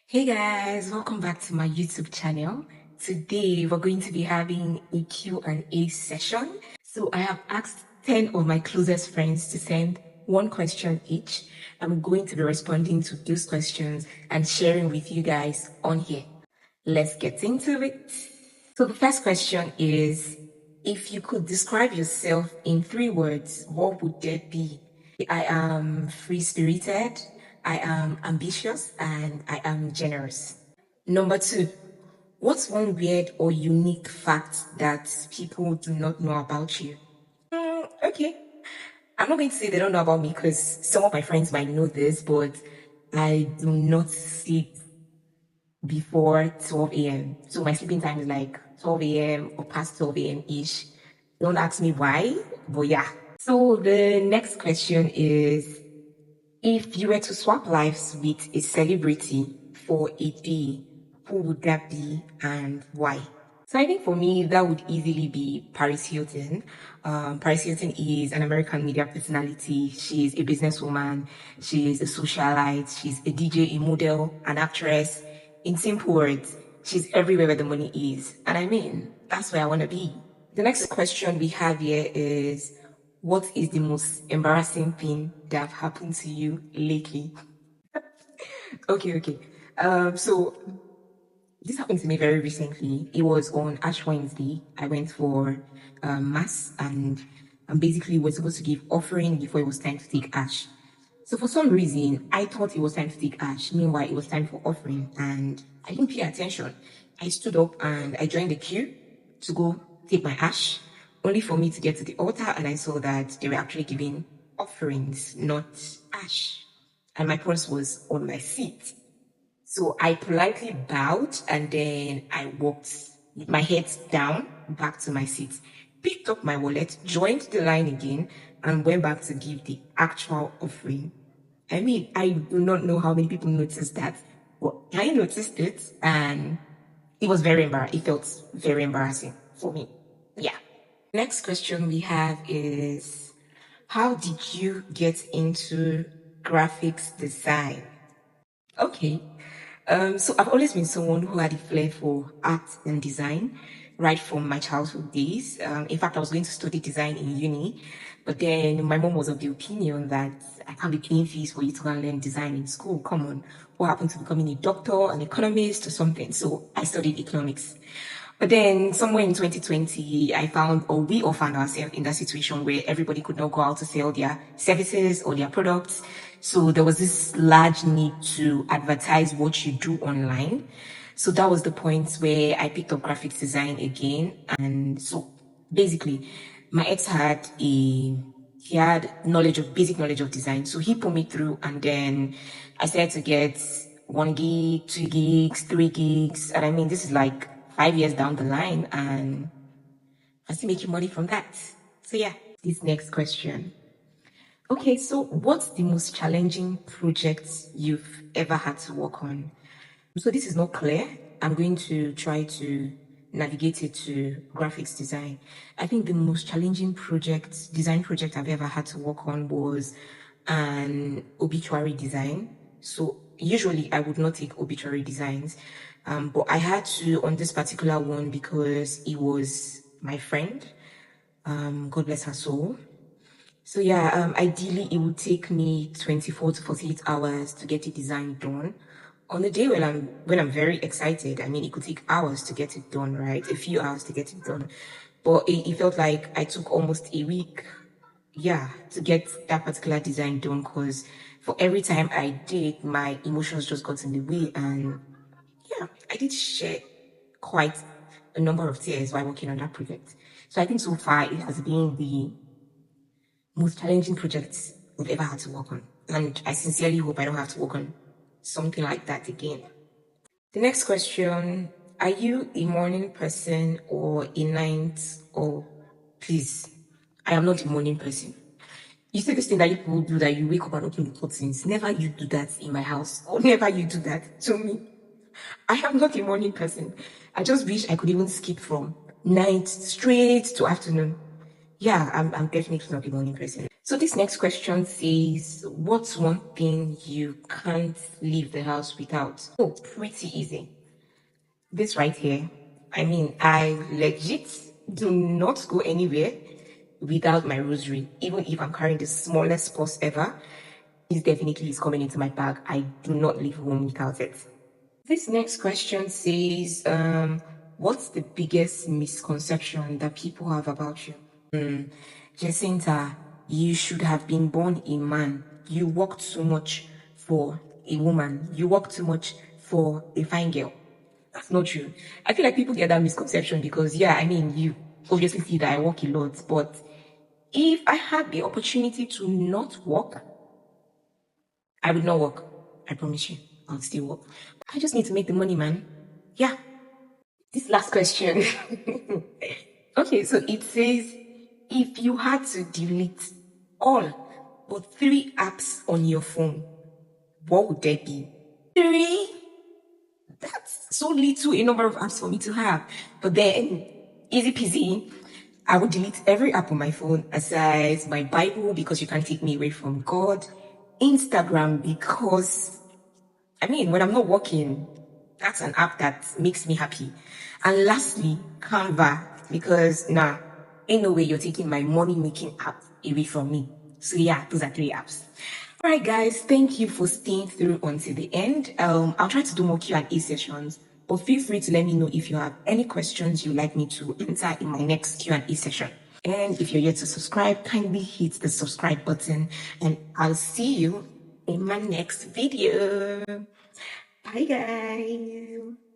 Hey guys, welcome back to my YouTube channel. Today we're going to be having a Q&A session. So I have asked 10 of my closest friends to send one question each. I'm going to be responding to those questions and sharing with you guys on here. Let's get into it. So the first question is, if you could describe yourself in 3 words, what would that be? I am free-spirited, I am ambitious, and I am generous. Number 2, what's one weird or unique fact that people do not know about you? Okay. I'm not going to say they don't know about me because some of my friends might know this, but I do not sleep before 12 a.m. So my sleeping time is like 12 a.m. or past 12 a.m. ish. Don't ask me why, but yeah. So the next question is, if you were to swap lives with a celebrity for a day, who would that be and why? So I think for me, that would easily be Paris Hilton. Paris Hilton is an American media personality. She's a businesswoman. She's a socialite. She's a DJ, a model, an actress. In simple words, she's everywhere where the money is. And I mean, that's where I want to be. The next question we have here is, what is the most embarrassing thing that have happened to you lately? Okay. So this happened to me very recently. It was on Ash Wednesday. I went for mass and basically we're supposed to give offering before it was time to take ash. So for some reason, I thought it was time to take ash. Meanwhile, it was time for offering and I didn't pay attention. I stood up and I joined the queue to go take my ash, only for me to get to the altar and I saw that they were actually giving offerings, not ash. And my purse was on my seat. So I politely bowed and then I walked with my head down back to my seat, picked up my wallet, joined the line again, and went back to give the actual offering. I mean, I do not know how many people noticed that, but I noticed it and it was very embarrassing. It felt very embarrassing for me. Yeah. Next question we have is, how did you get into graphics design? Okay. So I've always been someone who had a flair for art and design right from my childhood days. In fact, I was going to study design in uni, but then my mom was of the opinion that I can't be paying fees for you to go and learn design in school. Come on. What happened to becoming a doctor, an economist or something? So I studied economics. But then somewhere in 2020, I found, or we all found ourselves in that situation where everybody could not go out to sell their services or their products. So there was this large need to advertise what you do online. So that was the point where I picked up graphics design again. And so basically, my ex had he had basic knowledge of design. So he put me through and then I started to get 1 gig, 2 gigs, 3 gigs. And I mean, this is like 5 years down the line and I'm still making money from that. So yeah, this next question. Okay, so what's the most challenging project you've ever had to work on? So this is not clear. I'm going to try to navigate it to graphics design. I think the most challenging design project I've ever had to work on was an obituary design. So usually I would not take obituary designs, but I had to on this particular one because it was my friend. God bless her soul. So yeah, ideally it would take me 24 to 48 hours to get the design done. On the day when I'm very excited, I mean it could take hours to get it done, right? A few hours to get it done. But it felt like I took almost a week, yeah, to get that particular design done because for every time I did, my emotions just got in the way and yeah, I did shed quite a number of tears while working on that project. So I think so far it has been the most challenging projects we've ever had to work on. And I sincerely hope I don't have to work on something like that again. The next question, are you a morning person or a night or please? I am not a morning person. You see this thing that you people do that you wake up and open the curtains. Never you do that in my house. Or never you do that to me. I am not a morning person. I just wish I could even skip from night straight to afternoon. Yeah, I'm definitely not a morning person. So this next question says, what's one thing you can't leave the house without? Oh, pretty easy. This right here. I mean, I legit do not go anywhere without my rosary. Even if I'm carrying the smallest purse ever, it definitely is coming into my bag. I do not leave home without it. This next question says, what's the biggest misconception that people have about you? Jacinta, you should have been born a man. You work too much for a woman. You work too much for a fine girl. That's not true. I feel like people get that misconception because, yeah, I mean, you obviously see that I work a lot, but if I had the opportunity to not work, I would not work. I promise you, I'll still work. I just need to make the money, man. Yeah. This last question. Okay, so it says, if you had to delete all but 3 apps on your phone, what would they be? 3? That's so little a number of apps for me to have. But then, easy peasy, I would delete every app on my phone aside my Bible because you can't take me away from God, Instagram because I mean, when I'm not working, that's an app that makes me happy. And lastly, Canva, because nah, ain't no way you're taking my money making app away from me. So yeah, those are 3 apps. All right, guys, thank you for staying through until the end. I'll try to do more Q&A sessions, but feel free to let me know if you have any questions you'd like me to answer in my next Q&A session. And if you're yet to subscribe, kindly hit the subscribe button, and I'll see you in my next video. Bye, guys.